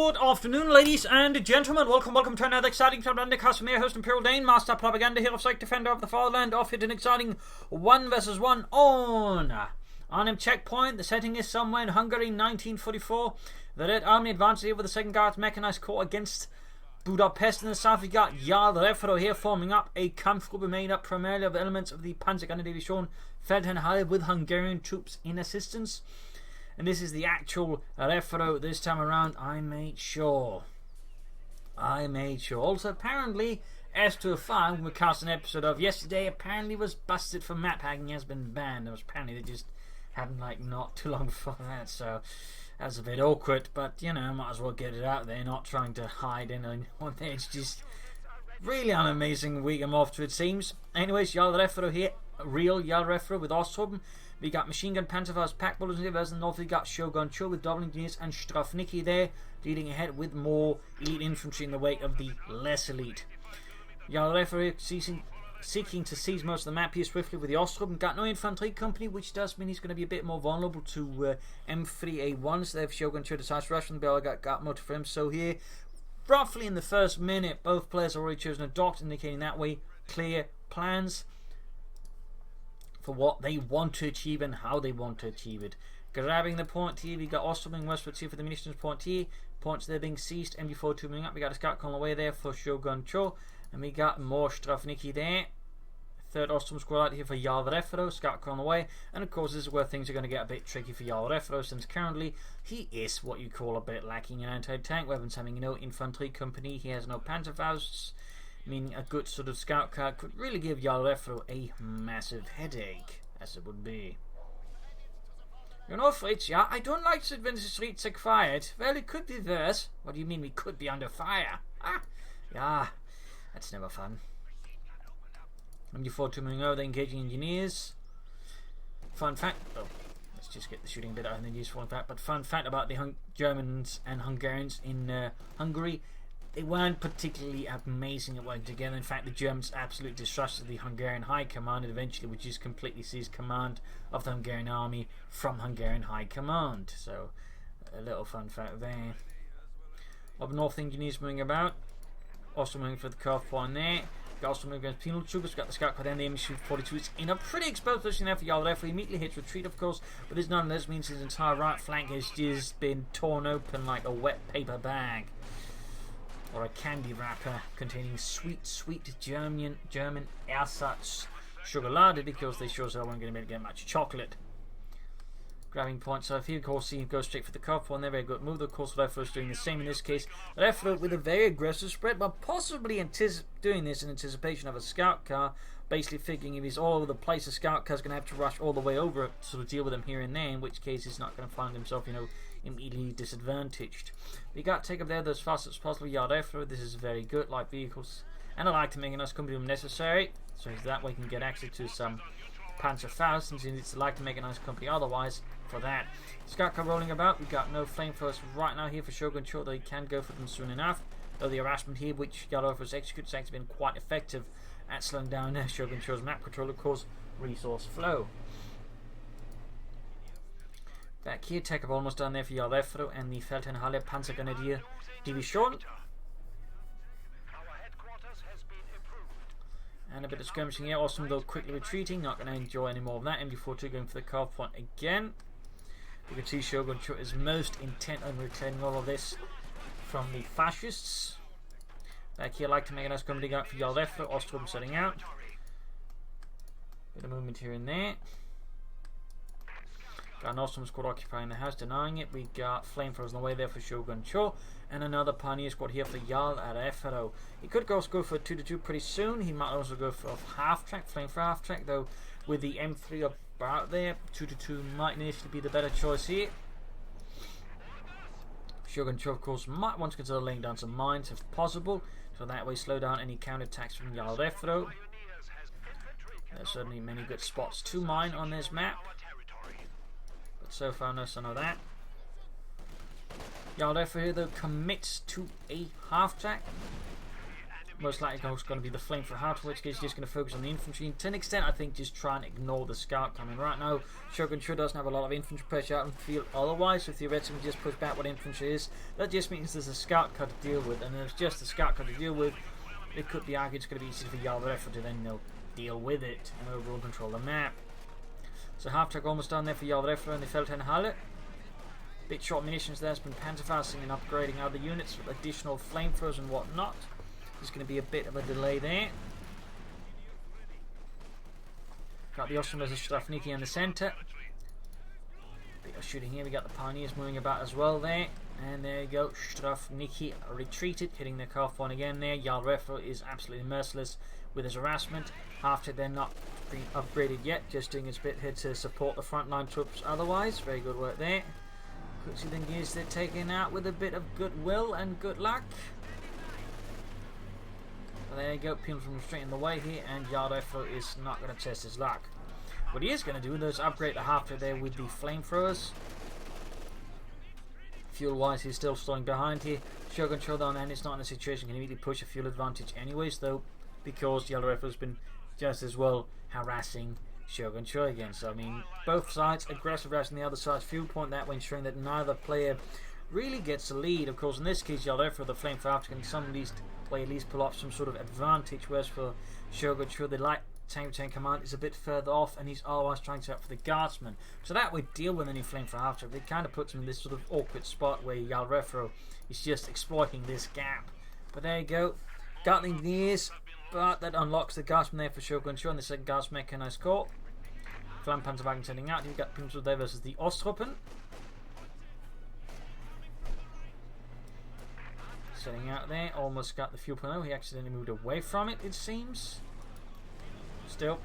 Good afternoon, ladies and gentlemen. Welcome to another exciting Propagandacast from your host Imperial Dane, Master Propaganda, Hero of Psych, Defender of the Fatherland, off hit an exciting 1 vs 1 on Arnhem Checkpoint. The setting is somewhere in Hungary, 1944. The Red Army advances here with the 2nd Guards Mechanized Corps against Budapest. In the south, we got Refero here forming up a Kampfgruppe made up primarily of elements of the Panzergrenadier Feldherrnhalle with Hungarian troops in assistance. And this is the actual Refero this time around. I made sure. Also, apparently, S205, when we cast an episode of yesterday, apparently was busted for map hacking, has been banned. Apparently they just happened like not too long before that, so that's a bit awkward. But, you know, might as well get it out there, not trying to hide anything on there. It's just really an amazing week I'm off to, it seems. Anyways, Refero here, real Refero with Osttruppen. We got machine gun Panzerfaust pack bullets in the and north we got Shogun with double engineers and Strafnicki there, leading ahead with more elite infantry in the wake of the less elite. Refero seeking to seize most of the map here swiftly with the Osttruppen. Got no infantry company, which does mean he's going to be a bit more vulnerable to M3A1s. They have Shogun Decisive rush from the bell, got motor for him. So here, roughly in the first minute, both players have already chosen a Doctrine, indicating that way clear plans for what they want to achieve and how they want to achieve it. Grabbing the point here, we got Osttruppen westwards here for the munitions point here. Points there being seized. MD42 moving up. We got a scout on the way there for Shogun, and we got more Strafnicki there. 3rd Osttruppen squad out here for Refero. Scout on the way, and of course this is where things are going to get a bit tricky for Refero, since currently he is what you call a bit lacking in anti-tank weapons, having no infantry company. He has no Panzerfausts, meaning a good sort of scout card could really give Refero a massive headache, as it would be. You know, Fritz, yeah, I don't like it when the streets are quiet. Well, it could be worse. What do you mean we could be under fire? Ah, yeah, that's never fun. MD42 moving over, engaging engineers. Fun fact, let's just get the shooting a bit out and then use fun fact, but fun fact about the Germans and Hungarians in Hungary, they weren't particularly amazing at working together. In fact, the Germans absolutely distrusted the Hungarian High Command and eventually would just completely seize command of the Hungarian army from Hungarian High Command. So, a little fun fact there. Up north, engineers moving about. Also moving for the curve point there. Also moving against penal troopers. Got the scout card and the MH42 is in a pretty exposed position there for Refero. He immediately hits retreat, of course, but this nonetheless means his entire right flank has just been torn open like a wet paper bag, or a candy wrapper containing sweet German ersatz chocolate, because they sure as hell weren't going to get much chocolate. Grabbing points, so if he of course goes straight for the cup one, they're very good move. Of course, Refero is doing the same in this case. Refero with a very aggressive spread, but possibly doing this in anticipation of a scout car, basically figuring if he's all over the place, a scout car's going to have to rush all the way over to sort of deal with him here and there, in which case he's not going to find himself, you know, immediately disadvantaged. We got to take up there as fast as possible. Refero, this is very good, light vehicles, and I like to make a nice company when necessary, so that way you can get access to some Panzerfaust, since you need to like to make a nice company otherwise. For that, scout car rolling about. We got no flamethrowers right now here for Shogun, though he can go for them soon enough. Though the harassment here, which Refero executes, has been quite effective at slowing down Shogun's map control, of course, resource flow. Back here, take up almost done there for Refero and the Feldherrnhalle Panzergrenadier Division. And a bit of skirmishing here. Awesome, though, quickly retreating. Not going to enjoy any more of that. MD42 going for the carve point again. You can see Shogun is most intent on reclaiming all of this from the fascists. Back here, like to make a nice company out for Refero. Osttruppen setting out. Bit of movement here and there. Got an Osttruppen squad occupying the house, denying it. We got flamethrowers on the way there for Shogun, and another pioneer squad here for Refero. He could go for a 2-2 pretty soon. He might also go for a half track, flame for half track, though with the M3 about there, 2-2 might initially be the better choice here. Shogun, of course, might want to consider laying down some mines if possible, so that way slow down any counterattacks from Refero. There's certainly many good spots to mine on this map, but so far no sign of that. Refero here, though, commits to a half track. most likely going to be the flame for half, in which case just going to focus on the infantry. And to an extent, I think just try and ignore the scout coming. Right now, Shogun sure doesn't have a lot of infantry pressure out in the field otherwise, so theoretically just push back what infantry is. That just means there's a scout cut to deal with, and if it's just a scout cut to deal with, it could be argued it's going to be easy for Jarl Refero to then deal with it and overall control the map. So half-track almost done there for Jarl Refero and the Feldherrnhalle. Bit short munitions there, has been panzerfassing and upgrading other units with additional flamethrowers and whatnot. There's going to be a bit of a delay there. Got the Austrian versus Strafniki in the centre. Bit of shooting here, we got the Pioneers moving about as well there. And there you go, Strafniki retreated, hitting their calf one again there. Jarl Refero is absolutely merciless with his harassment. After they're not upgraded yet, just doing his bit here to support the frontline troops otherwise. Very good work there. Quickly then gears they're taken out with a bit of goodwill and good luck. But there you go, Pim from straight in the way here, and Jarl Refero is not going to test his luck. What he is going to do is upgrade the half-track there with the flamethrowers. Fuel-wise, he's still stalling behind here. Shogun Shodan and it's not in a situation can immediately push a fuel advantage anyways, though, because Jarl Refero has been just as well harassing Shogun Cho again. So I mean, both sides aggressive harassing the other side's fuel point, that way ensuring that neither player really gets the lead. Of course, in this case, Jarl Refero, the flame for after, can some least play at least pull off some sort of advantage, whereas for Shogun Cho, the light tank command is a bit further off, and he's always trying to out for the guardsman. So that would deal with any flame for after. It kind of puts him in this sort of awkward spot where Jarl Refero is just exploiting this gap. But there you go, Gatling nears. But that unlocks the guardsman there for Shogun Cho, and the second guardsman mechanized corps. Flammpanzerwagen sending out. You've got Pinsel there versus the Osttruppen. Setting out there. Almost got the fuel point. Oh, he accidentally moved away from it, it seems. Still,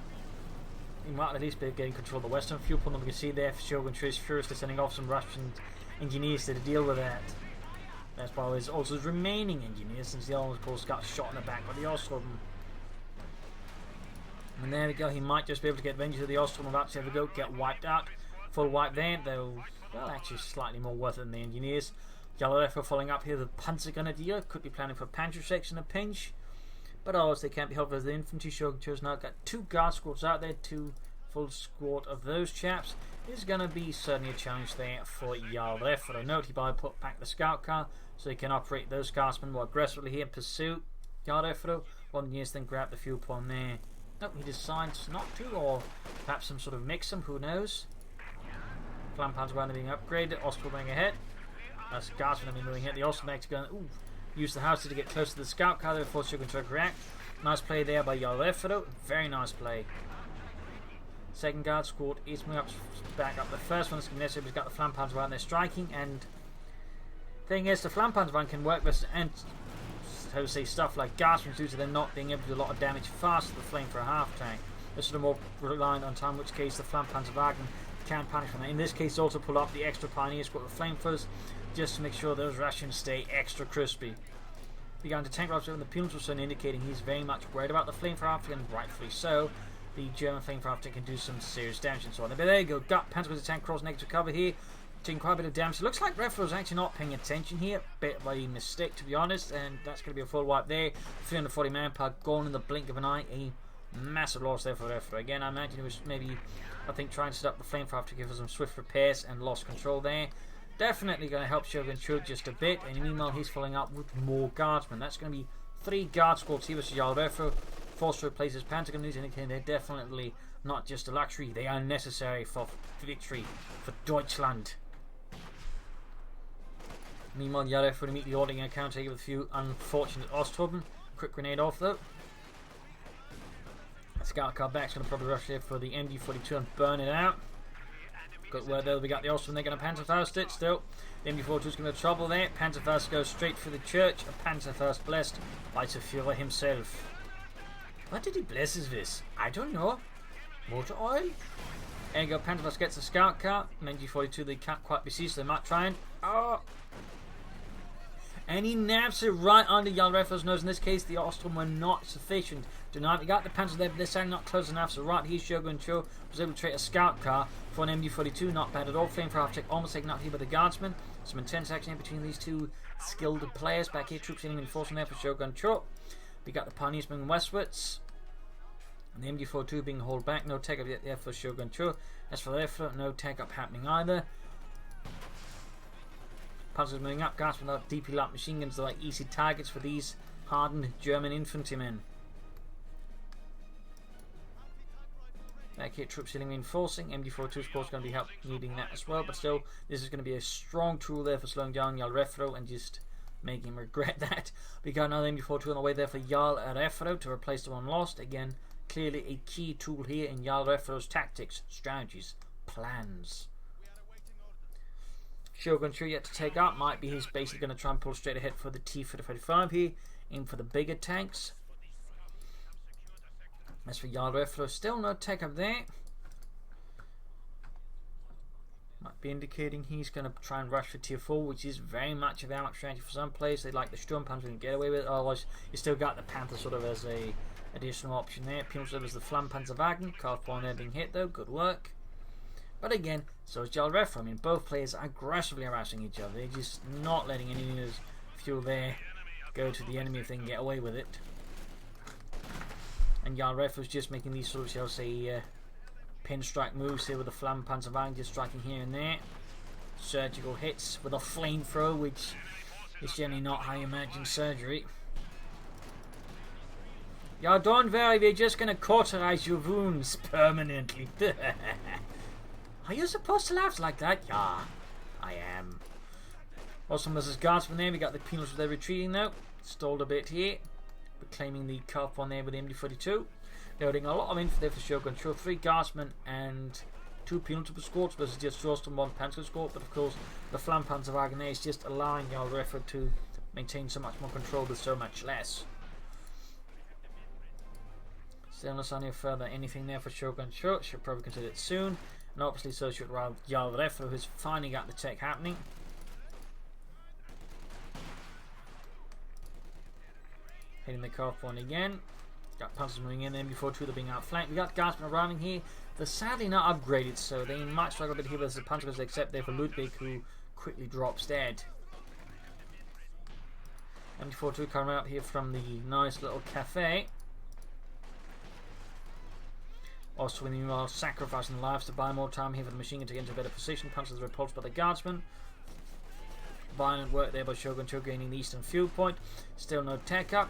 he might at least be getting control of the western fuel point. We can see there Shogun Cho is furiously sending off some Russian engineers to deal with that. That's probably also his remaining engineers, since the other one got shot in the back by the Osttruppen. And there we go, he might just be able to get vengeance of the Osttruppen about to have a go, get wiped out. Full wipe there, though, well, actually slightly more worth it than the engineers. Jarl Refero following up here, the Panzergrenadier, could be planning for Panzer in a pinch. But otherwise, they can't be helped with the infantry. Shogun Cho's now got 2 guard squads out there, 2 full squad of those chaps. Is going to be certainly a challenge there for Jarl Refero. Note he by put back the scout car so he can operate those guardsmen more aggressively here in pursuit. Jarl Refero, one of the years then grab the fuel point there. Nope, he decides not to, or perhaps some sort of mix him, who knows. Flammpanzerwagen being upgraded, Osttruppen going ahead. That's guardsmen moving ahead. The Osttruppen going to use the house to get close to the scout car there before Shogun to react. Nice play there by Jarl Refero. Very nice play. Second guard squad is moving up, back up. The first one is necessary. He's got the Flammpanzerwagen there striking, and thing is, the Flammpanzerwagen can work with and how to say stuff like guardsmen due to them not being able to do a lot of damage fast to the flame for a half tank. They're sort of more reliant on time, in which case the Flammpanzerwagen can punish from that. In this case, also pull up the extra Pioneer squad with flamethrowers just to make sure those Russians stay extra crispy. Began to tank routes, and the Pumas were soon indicating he's very much worried about the flame for half, and rightfully so. The German flame for half can do some serious damage and so on. But there you go, got Panzer with the tank cross negative cover here. Taking quite a bit of damage. It looks like Refero's actually not paying attention here. Bit of a mistake, to be honest, and that's going to be a full wipe there. 340 manpower gone in the blink of an eye. A massive loss there for Refero. Again, I imagine he was maybe, I think, trying to set up the flame for to give us some swift repairs and lost control there. Definitely going to help Shogun Cho just a bit, and meanwhile he's following up with more guardsmen. That's going to be 3 guard squads here versus Jarl Refero. Forced to replace his Pentagon, indicating they're definitely not just a luxury, they are necessary for victory for Deutschland. Meanwhile, Jarl Refero immediately ordering a counter with a few unfortunate Osttruppen. Quick grenade off though. Scout car back's going to probably rush here for the MG42 and burn it out. Good word though, we got the Osttruppen, they're going to Panzerfaust it still. The MG42 is going to have trouble there. Panzerfaust goes straight for the church. A Panzerfaust blessed by the Führer himself. What did he bless us with? I don't know. Motor oil? There you go, Panzerfaust gets the scout car. MG42 they can't quite be seized, so they might try and... Oh! And he naps it right under Jarl Refero's nose. In this case, the Osttruppen were not sufficient to not. He got the Panzer there, but they're saying not close enough. So right here, Shogun Cho was able to trade a scout car for an MG42. Not bad at all. Flame for half check, almost taken out here by the guardsmen. Some intense action between these two skilled players. Back here, troops hitting reinforcement there for Shogun Cho. We got the Pioneers moving westwards. And the MG42 being hauled back. No take up yet there for Shogun 2. As for Refero, no take up happening either. Panzers moving up. Guards without DP light machine guns are like easy targets for these hardened German infantrymen. Back here, troops healing reinforcing. MG42 of course going to be needing that as well, but still, this is going to be a strong tool there for slowing down Jarl Refero and just making him regret that. We got another MG42 on the way there for Jarl Refero to replace the one lost. Again, clearly a key tool here in Jarl Refero's tactics, strategies, plans. Shogun 2 yet to take out. Might be he's basically going to try and pull straight ahead for the T-35 here. Aim for the bigger tanks. As for Jarl Refero, still no take up there. Might be indicating he's going to try and rush for tier 4, which is very much a valid strategy for some players. They like the Sturmpanzer and get away with it. Otherwise, you still got the Panther sort of as a additional option there. Penal as the Flammpanzerwagen. Carl there being hit though. Good work. But again, so is Jarl Refero. I mean, both players are aggressively harassing each other. They're just not letting any units fuel there go to the enemy if they can get away with it. And Jarl Refero's just making these sort of, shall I say, pinstrike moves here with the Flammpanzerwagen, just striking here and there. Surgical hits with a flamethrower, which is generally not how you imagine surgery. Yeah, don't worry, we're just going to cauterize your wounds permanently. Are you supposed to laugh like that? Yeah, I am. Also, Mrs. Guardsman there, we got the penals with their retreating though. Stalled a bit here. Claiming the Carp one there with the MD42. Loading a lot of info there for Shogun. 3 Guardsmen and 2 penalty squads versus just Frost and 1 Panzer squad. But of course, the Flammpanzerwagen there is just allowing Jarl Refero to maintain so much more control with so much less. Still not any further anything there for Shogun. Should probably consider it soon. And obviously, so should Jarl Refero, who's finally got the tech happening. Hitting the Carp one again. Got Panzers moving in, MB42 they're being outflanked. We got Guardsmen arriving here. They're sadly not upgraded, so they might struggle a bit here with the Panzers, except there for Ludwig, who quickly drops dead. MB42 coming out here from the nice little cafe. Also, meanwhile, sacrificing lives to buy more time here for the machine gun to get into a better position. Panzers are repulsed by the Guardsmen. Violent work there by Shogun 2 gaining the eastern fuel point. Still no tech up.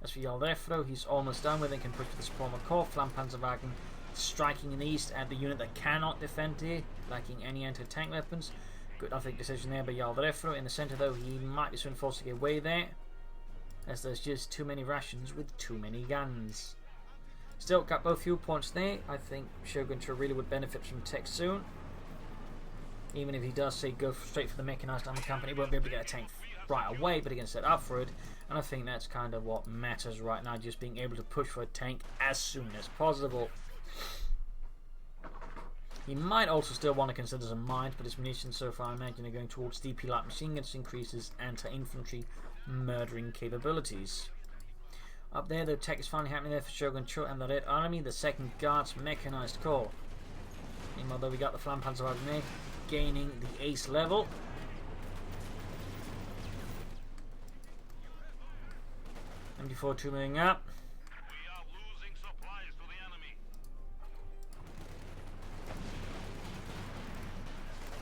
As for Jarl Refero, he's almost done with it. Can push to the Spalmer Core. Flammpanzerwagen striking in the east at the unit that cannot defend here, lacking any anti-tank weapons. Good, I think, decision there by Jarl Refero. In the centre, though, he might be soon forced to get away there, as there's just too many rations with too many guns. Still got both fuel points there. I think Shogun 2 really would benefit from tech soon. Even if he does say go straight for the mechanized army company, he won't be able to get a tank right away, but he can set up for it. And I think that's kind of what matters right now, just being able to push for a tank as soon as possible. He might also still want to consider some mines, but his munitions so far I imagine are going towards DP light machine guns, increases anti-infantry murdering capabilities. Up there, the tech is finally happening there for Shogun 2 and the Red Army, the 2nd Guards Mechanized Corps. Meanwhile, though, we got the Flammpanzerwagen there, gaining the ace level. MD42 moving up. We are losing supplies to the enemy.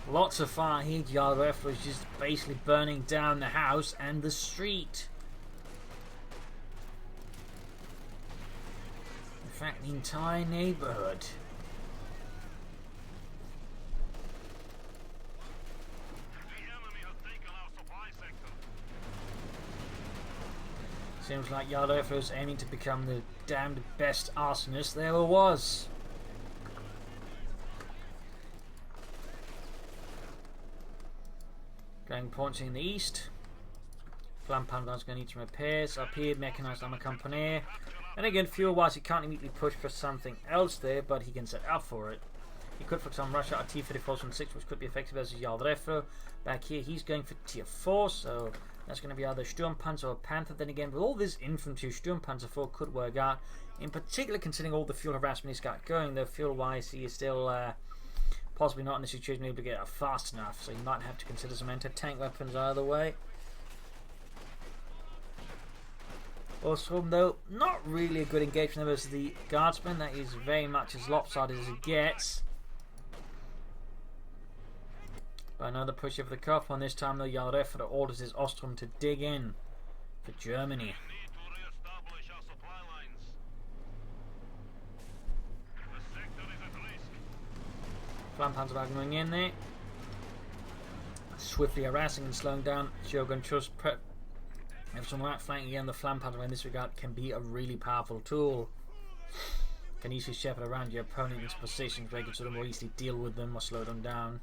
Lots of fire here. Jarl Refero is just basically burning down the house and the street. In fact, the entire neighborhood. Seems like Jarl Refero is aiming to become the damned best arsonist there ever was. Going points in the east. Flammpanzer's going to need some repairs. Up here, mechanized armor company. And again, fuel-wise, he can't immediately push for something else there, but he can set up for it. He could, for example, rush out a T-34 from 6, which could be effective as Jarl Refero. Back here, he's going for tier 4, so that's going to be either Sturmpanzer or Panther. Then again, with all this infantry, Sturmpanzer 4 could work out. In particular, considering all the fuel harassment he's got going, though fuel-wise, he is still possibly not in a situation able to get out fast enough, so you might have to consider some anti-tank weapons either way. Osttruppen, though, not really a good engagement versus the Guardsmen. That is very much as lopsided as it gets. But another push over the cup. On this time, though, Refero orders his Osttruppen to dig in for Germany. Flanpanzerwagen going in there, swiftly harassing and slowing down Shogun Trust. If some right flanking again, the Flanpanzer in this regard can be a really powerful tool. Can easily shepherd around your opponent into positions where you can sort of more easily deal with them or slow them down.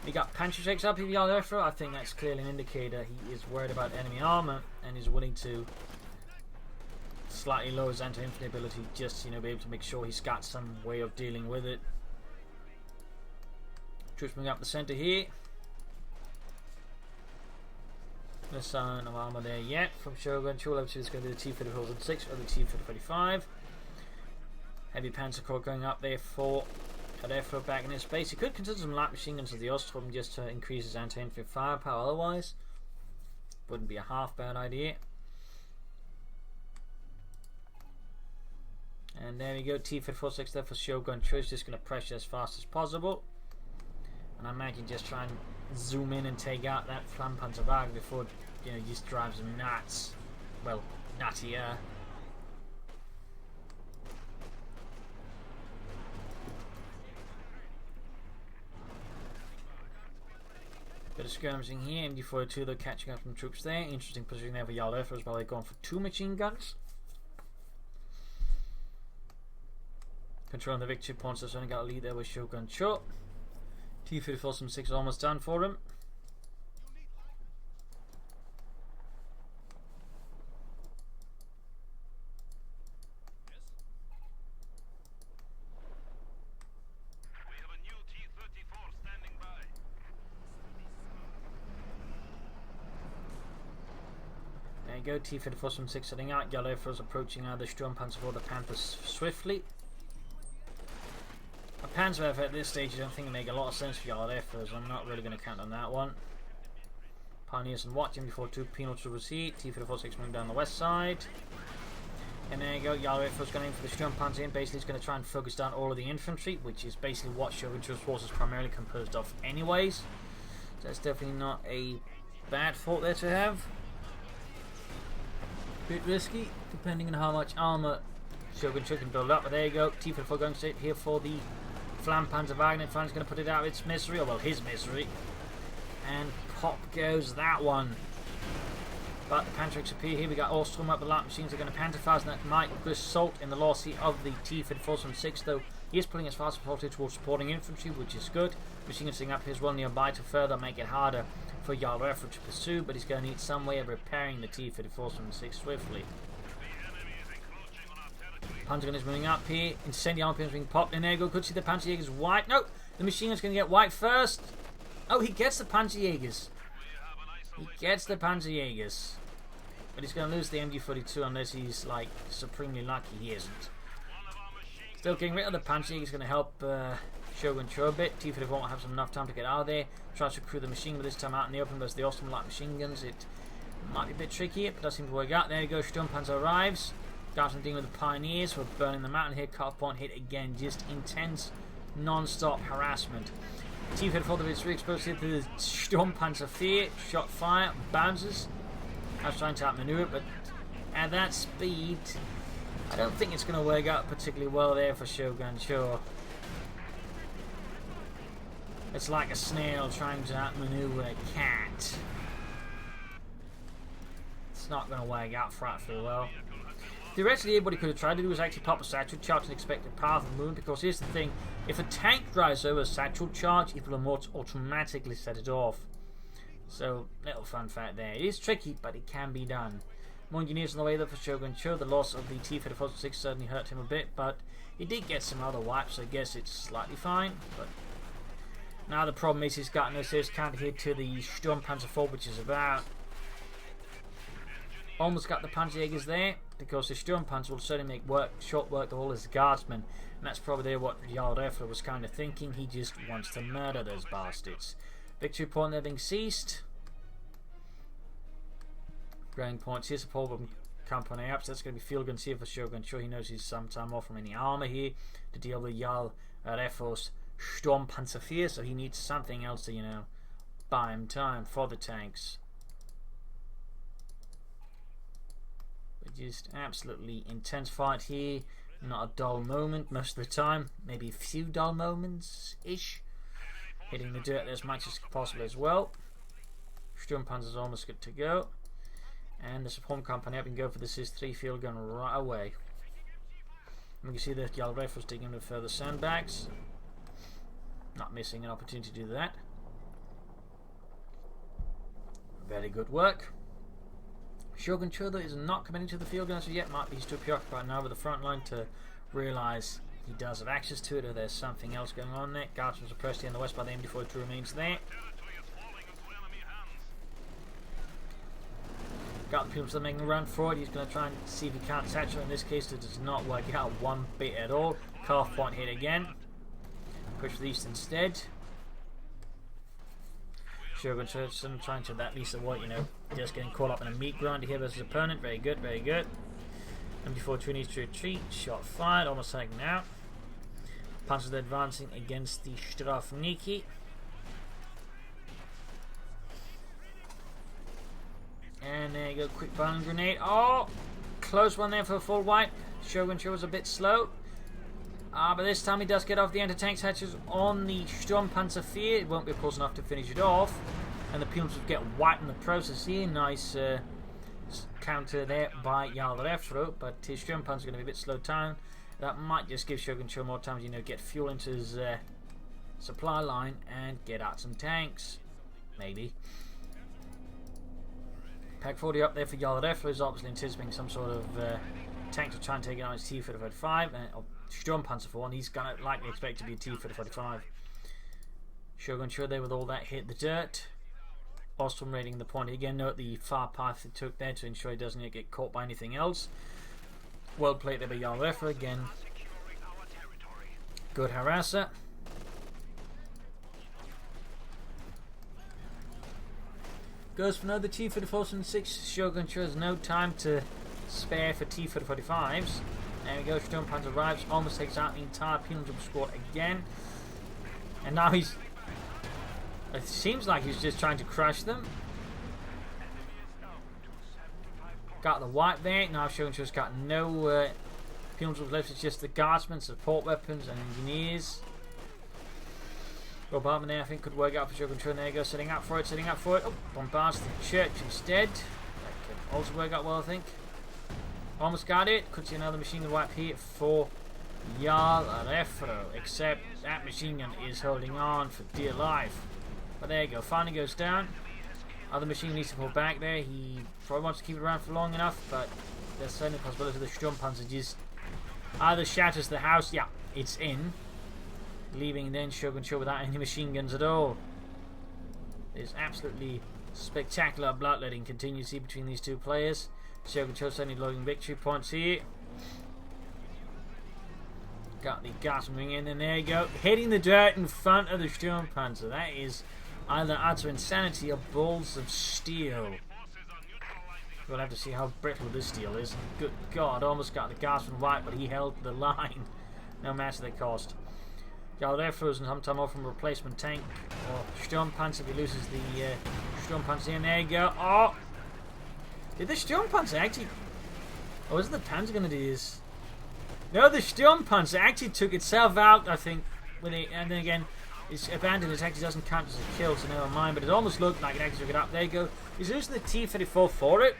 We got Panzer shakes up here, Refero. I think that's clearly an indicator he is worried about enemy armor and is willing to slightly lower his anti-infantry ability just to be able to make sure he's got some way of dealing with it. Troops moving up the centre here. No sign of armour there yet from Shogun. Sure, level 2 is going to be the T-3406 or the T-35. Heavy Panzer Corps going up there for Refero back in his base. He could consider some light machine guns of the Osttruppen just to increase his anti-infantry firepower. Otherwise, wouldn't be a half bad idea. And there we go. T-3406 there for Shogun. Choice just going to pressure as fast as possible. And I imagine just try and zoom in and take out that Flanpanzerwagen before he just drives him nuts. Well, nuttier. Bit of skirmishing here. MD-42 though catching up some troops there. Interesting position there for Refero as well. They're going for 2 machine guns. Controlling the victory points. That's only got a lead there with Shogun Cho. T-3406 is almost done for him. We have a new T-34 standing by. There you go, T-3406 setting out. Refero's approaching the Sturmpanzer for the Panthers swiftly. A Panzerwerfer at this stage I don't think it make a lot of sense for Refero, so I'm not really going to count on that one. Pioneers and watching before 2 penal troopers here. T-3406 moving down the west side. And there you go, Refero's going in for the Sturmpanzer in. Basically he's going to try and focus down all of the infantry, which is basically what Shogun Trust Force is primarily composed of anyways. So that's definitely not a bad thought there to have. Bit risky, depending on how much armour Shogun Trust can build up, but there you go. T-34 going straight here for the Flanpanzerwagen. Finally going to put it out of its misery, or well, his misery. And pop goes that one. But the Panzerix appear here. We got Osttruppen up. The light machines are going to panzerfire, and that might result in the loss of the T-3406, though he is pulling as fast as possible towards supporting infantry, which is good. Machine guns sitting up here as well nearby to further make it harder for Refero to pursue, but he's going to need some way of repairing the T-3406 swiftly. Panzer gun is moving up here. Incendiary pins being popped. And there you go. Could see the Panzerjäger's white. No! The machine gun's going to get white first. Oh, he gets the Panzerjägers. He gets the Panzerjägers. But he's going to lose the MG-42 unless he's, like, supremely lucky. He isn't. Still getting rid of the Panzerjäger is going to help Shogun Cho a bit. T-34 won't have enough time to get out of there. Tries to recruit the machine gun this time out in the open versus the Osttruppen light machine guns. It might be a bit tricky, but does seem to work out. There you go. Sturmpanzer arrives. Starting dealing with the Pioneers. We're burning them out, and here cut point hit again. Just intense, non-stop harassment. T-34 the it's re-explosive to the Sturmpanzer fear. Shot fire, bounces. I was trying to outmaneuver it, but at that speed, I don't think it's going to work out particularly well there for Shogun Cho. It's like a snail trying to outmaneuver a cat. It's not going to work out frightfully well. Theoretically, what he could have tried to do was actually pop a satchel charge and expect a powerful movement, because here's the thing, if a tank drives over a satchel charge, it will automatically set it off. So, little fun fact there. It is tricky, but it can be done. More engineers on the way though for Shogun Cho. The loss of the T-3406 certainly hurt him a bit, but he did get some other wipes, so I guess it's slightly fine. But now the problem is he's got no serious counter here to the Sturmpanzer 4, which is about... Almost got the Panzerjägers there, because the Sturmpanzer will certainly make short work of all his guardsmen, and that's probably what Refero was kind of thinking. He just wants to murder those bastards. Victory point there being ceased. Growing points. Here's a problem company up. So that's going to be field guns here for Shogun. Sure, he knows he's some time off from any armor here to deal with Jarl Refo's Sturmpanzer, so he needs something else to, you know, buy him time for the tanks. But just absolutely intense fight here. Not a dull moment most of the time. Maybe a few dull moments-ish. Hitting the dirt as much as possible as well. Sturmpanzer's almost good to go. And the support company up and go for the SIS-3 field gun right away. And we can see that Jarl Refo's digging into further sandbags. Not missing an opportunity to do that. Very good work. Shogun Chodo is not committing to the field guns yet. Might be too preoccupied now with the front line to realise he does have access to it, or there's something else going on there. Guards were suppressed here on the west by the MD-42 remains there. Got the people making a run for it. He's going to try and see if he can't saturate. In this case, it does not work out one bit at all. Calf point hit again. Push for the east instead. Shogun Chosen trying to at least avoid, you know, just getting caught up in a meat grinder here versus opponent. Very good, very good. MD-42 needs to retreat. Shot fired, almost taken out. Panzers advancing against the Strafniki. And there you go, quick bombing grenade. Oh, close one there for a full wipe. Shogun Cho was a bit slow. But this time he does get off the anti-tank hatches on the Sturmpanzer 4. It won't be close enough to finish it off. And the Pums will get wiped in the process here. Nice counter there by Jarl Refero. But his Sturmpanzer is going to be a bit slow down. That might just give Shogun Cho more time to, you know, get fuel into his supply line and get out some tanks. Maybe. Pack 40 up there for Jarl Refero. Is obviously anticipating some sort of tank to try and take it on his T-45. Sturmpanzer 4, and he's going to likely expect to be a T-45. Shogun Cho there with all that hit the dirt. Osttruppen raiding the point. Again, note the far path he took there to ensure he doesn't get caught by anything else. Well played there by Jarl Refero again. Good harasser. Goes for another T-44 and 6. Shogun Cho has no time to spare for T-45s. There we go, Sturmpanzer arrives, almost takes out the entire Penal squad again. And now he's... It seems like he's just trying to crush them. Got the wipe there. Now Shogun Cho's got no Penal left, it's just the guardsmen, support weapons and engineers. Bombardment there I think could work out for Shogun Cho. There you go, setting up for it, setting up for it. Oh, bombards the church instead. That could also work out well I think. Almost got it. Could see another machine gun wipe here for Jarl Refero. Except that machine gun is holding on for dear life. But there you go. Finally goes down. Other machine needs to pull back there. He probably wants to keep it around for long enough. But there's certainly a possibility the Sturmpanzer just either shatters the house. Yeah, it's in. Leaving then Shogun Cho without any machine guns at all. There's absolutely spectacular bloodletting continues here between these two players. Shogun Cho certainly loading victory points here. Got the gas moving in, and there you go. Hitting the dirt in front of the Sturmpanzer. That is either utter insanity or balls of steel. We'll have to see how brittle this steel is. Good God, almost got the gas from right, but he held the line. No matter the cost. Jarl Refo's and sometime off from a replacement tank or Sturmpanzer if he loses the Sturmpanzer in. There you go. Oh! Did the Sturmpanzer actually... Oh, isn't the Panzer going to do this? No, the Sturmpanzer actually took itself out, I think. With it, and then again, it's abandoned. It actually doesn't count as a kill, so never mind. But it almost looked like it actually took it up. There you go. He's using the T-34 for it,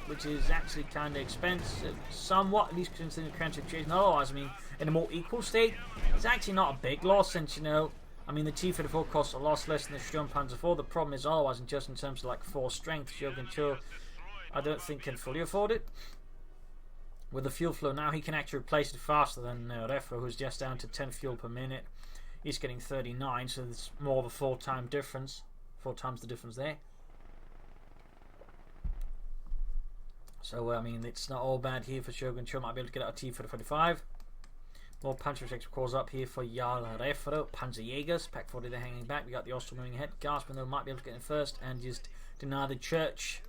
which is actually kind of expensive, somewhat, at least considering the current situation. Otherwise, I mean, in a more equal state, it's actually not a big loss since, you know, I mean, the T-34 costs a lot less than the Sturmpanzer 4. The problem is otherwise, just in terms of like force strength, Shogun Cho, I don't think can fully afford it. With the fuel flow now, he can actually replace it faster than Refero, who's just down to 10 fuel per minute. He's getting 39, so it's more of a 4 times difference. 4 times the difference there. So, I mean, it's not all bad here for Shogun Cho. Might be able to get out a T for the 45. More Panzer Protector calls up here for Jarl Refero. Panzerjägers. Pack 40 they're hanging back. We got the Osttruppen moving ahead. Gasping though might be able to get in first and just deny the church.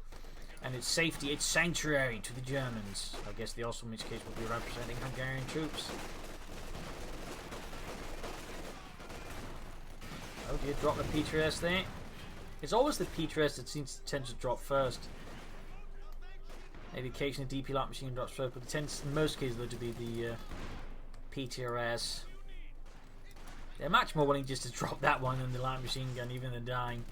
and its safety, its sanctuary to the Germans. I guess the Osttruppen in which case will be representing Hungarian troops. Oh dear, drop the PTRS there. It's always the PTRS that seems to tend to drop first. Maybe occasionally DP light machine drops first, but it tends in most cases though to be the PTRS. They're much more willing just to drop that one than the light machine gun, even than dying.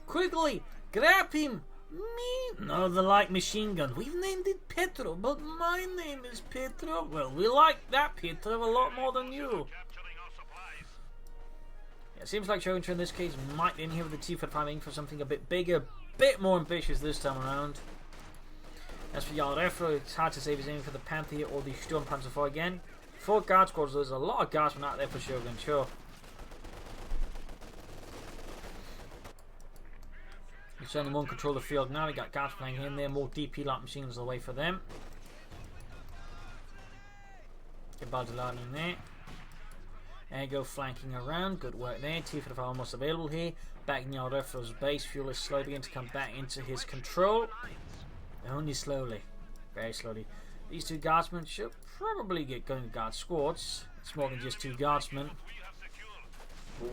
Quickly! Grab him! Me? No, the light machine gun. We've named it Petro, but my name is Petro. Well, we like that Petro a lot more than you. Yeah, it seems like Shogun in this case might in here with the T-45 aiming for something a bit bigger, bit more ambitious this time around. As for Refero, it's hard to say if he's aiming for the Panther here or the Sturmpanzer IV again. 4 guard squads, there's a lot of guardsmen out there for Shogun, sure. We certainly won't control the field now. We got guards playing in there, more DP light machines away for them. Get Baldalan in there. There you go, flanking around. Good work there. T-45 almost available here. Back in Refero's base. Fuel is slowly beginning to come back into his control. Only slowly. Very slowly. These 2 guardsmen should probably get going to guard squads. It's more than just 2 guardsmen. Ooh,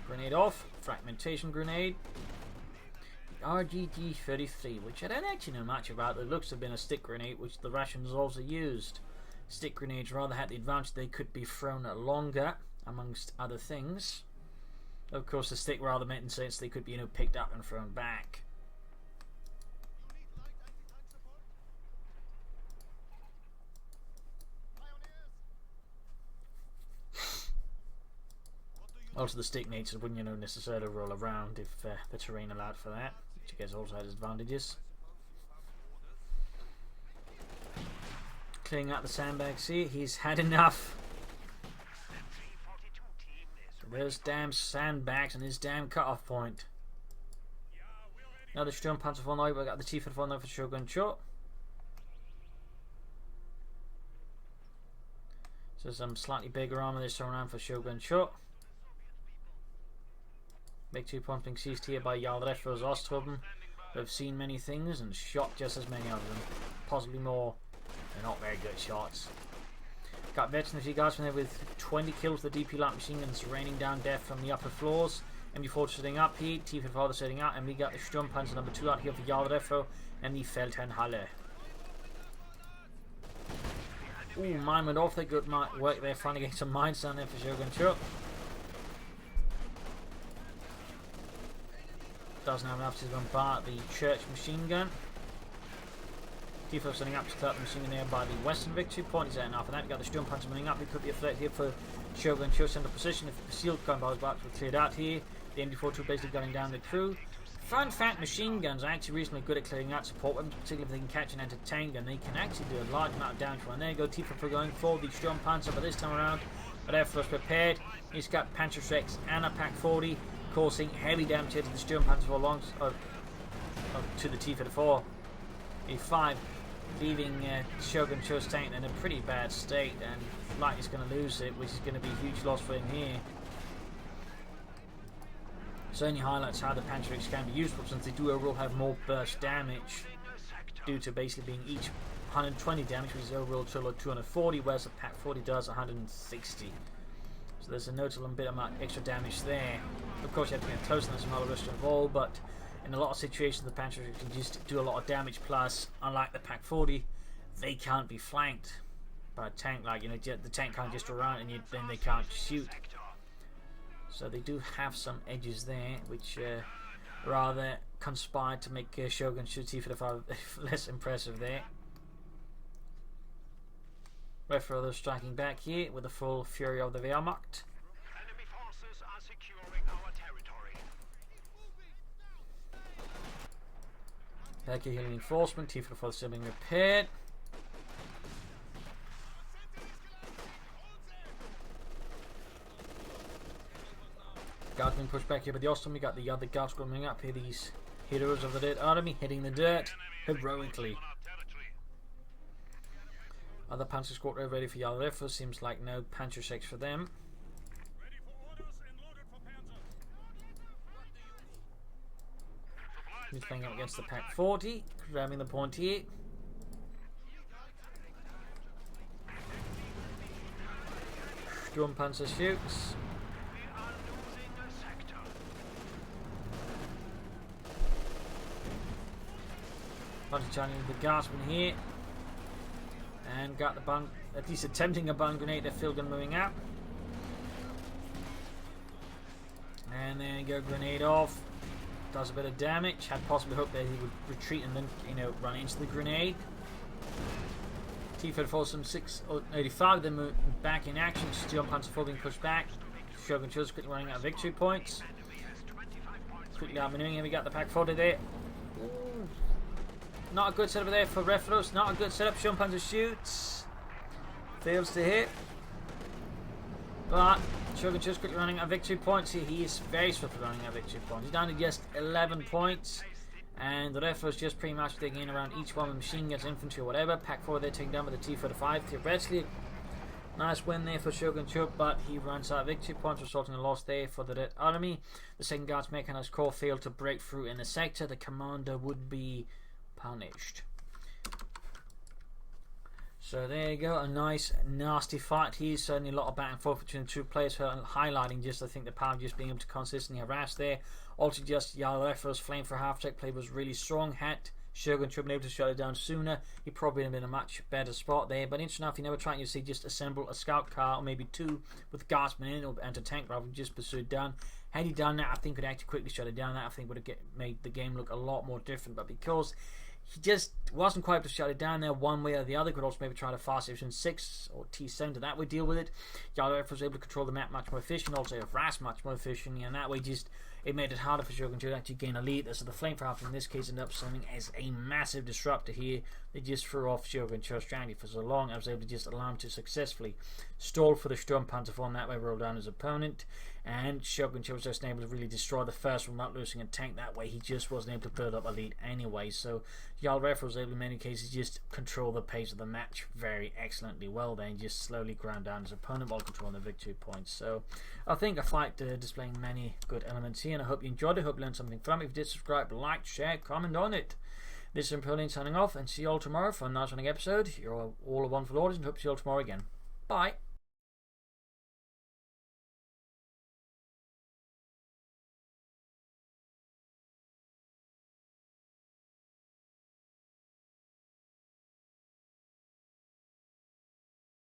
grenade off. Fragmentation grenade. The RGG-33, which I don't actually know much about. It looks to have been a stick grenade, which the Russians also used. Stick grenades rather had the advantage they could be thrown longer, amongst other things. Of course, the stick rather meant in sense they could be, picked up and thrown back. Also, the stick natures wouldn't, necessarily roll around if the terrain allowed for that, which I guess also has advantages. Clearing out the sandbags here, he's had enough. So those damn sandbags and his damn cutoff point. Now the Sturmpanzer IV now, we've got the T-45 now for Shogun shot. So some slightly bigger armor this time around for Shogun shot. Big 2 points being seized here by Refero's Osttruppen, who have seen many things and shot just as many of them. Possibly more. They're not very good shots. Got veteran guys from there with 20 kills with the DP light machine guns raining down death from the upper floors. MD4 setting up here, T-45 setting out, and we got the Sturmpanzer number 2 out here for Refero and the Feldherrnhalle. Ooh, mine went off. They good work there, finally getting some mines down there for Shogun Chuck. Doesn't have enough to bombard the church machine gun. T-45 setting up to start the machine gun there by the western victory point. Is there enough? And then we got the Sturmpanzer moving up. It could be a threat here for Shogun Chuck center position if the sealed gun bombs were cleared out here. The MD42 basically gunning down the crew. Fun fact, machine guns are actually reasonably good at clearing out support weapons, particularly if they can catch an anti-tank gun. They can actually do a large amount of damage. And there you go, T-45 going for the Sturmpanzer, but this time around, Refero's prepared. He's got Panzerschrecks and a Pack 40. Causing heavy damage to the Sturmpanzer along to the T-44. E5, leaving Shogun Cho's tank in a pretty bad state, and like he's going to lose it, which is going to be a huge loss for him here. Certainly highlights how the Panzerschrecks can be useful, since they do overall have more burst damage, due to basically being each 120 damage, which is overall total of 240, whereas the Pack 40 does 160. So there's a notable bit of extra damage there. Of course, you have to get close and there's some other risks involved, but in a lot of situations, the Panzerschrecks can just do a lot of damage. Plus, unlike the Pack 40, they can't be flanked by a tank. Like, the tank can't just run and then they can't shoot. So they do have some edges there, which rather conspired to make Shogun T-45 less impressive there. Refero striking back here with the full fury of the Wehrmacht. Enemy forces are securing our territory. Back here healing reinforcement, T-45 still being repaired. Guards being pushed back here by the Osttruppen. We got the other guards coming up here, these heroes of the Dead Army hitting the dirt heroically. Other Panzer squad ready for Refero. Seems like no Panzerschrecks for them. Ready for orders and loaded for Panzer. He's playing up against the Pack 40, grabbing the point here. Sturmpanzer shoots. Punch challenging the Guardsman here. And got the bung, at least attempting a bung grenade. They're still moving out. And there you go, grenade off. Does a bit of damage. Had possibly hoped that he would retreat and then, run into the grenade. T-34 some 685, then move back in action. Sturmpanzer 4 being pushed back. Shogun Chills quickly running out of victory points. Quickly outmaneuvering him. We got the Pack 40 there. Ooh. Not a good setup there for Refero. Not a good setup. Sturmpanzer shoots. Fails to hit. But Shogun just quickly running out of victory points. He is very swiftly running out of victory points. He's down to just 11 points. And the Refero's just pretty much digging in around each one with machine guns, infantry, or whatever. Pack 4 they're taken down by the T-35. Theoretically, nice win there for Shogun Chup, but he runs out of victory points, resulting in a loss there for the Red Army. The 2nd Guards Mechanized Corps failed to break through in the sector. The commander would be punished. So there you go, a nice nasty fight here. Certainly a lot of back and forth between the two players, highlighting just, I think, the power of just being able to consistently harass there. Also just Refero's flame for half-tech play was really strong. Had Shogun been able to shut it down sooner, he probably would have been in a much better spot there. But interesting enough, you never trying to see just assemble a scout car or maybe two with guardsmen in or anti-tank rather than just pursue it down. Had he done that, I think would actually quickly shut it down. That I think would have made the game look a lot more different. But because he just wasn't quite able to shut it down there one way or the other, could also maybe try to fast division 6 or T7 to that way deal with it. Yellow was able to control the map much more efficient, also harass much more efficiently, and that way just it made it harder for Shogun to actually gain a lead. So the flame for half in this case ended up serving as a massive disruptor here. They just threw off Shogun Cho's strategy for so long. I was able to just allow him to successfully stall for the Sturmpanzer form, that way roll down his opponent. And Shogun Cho was just able to really destroy the first one without losing a tank. That way he just wasn't able to build up a lead anyway. So Jarl Refero was able in many cases just control the pace of the match very excellently well there, and just slowly ground down his opponent while controlling the victory points. So I think a fight displaying many good elements here, and I hope you enjoyed it. I hope you learned something from it. If you did, subscribe, like, share, comment on it. This is Napoleon signing off, and see you all tomorrow for a nice running episode. You're all a wonderful audience, and hope to see you all tomorrow again. Bye.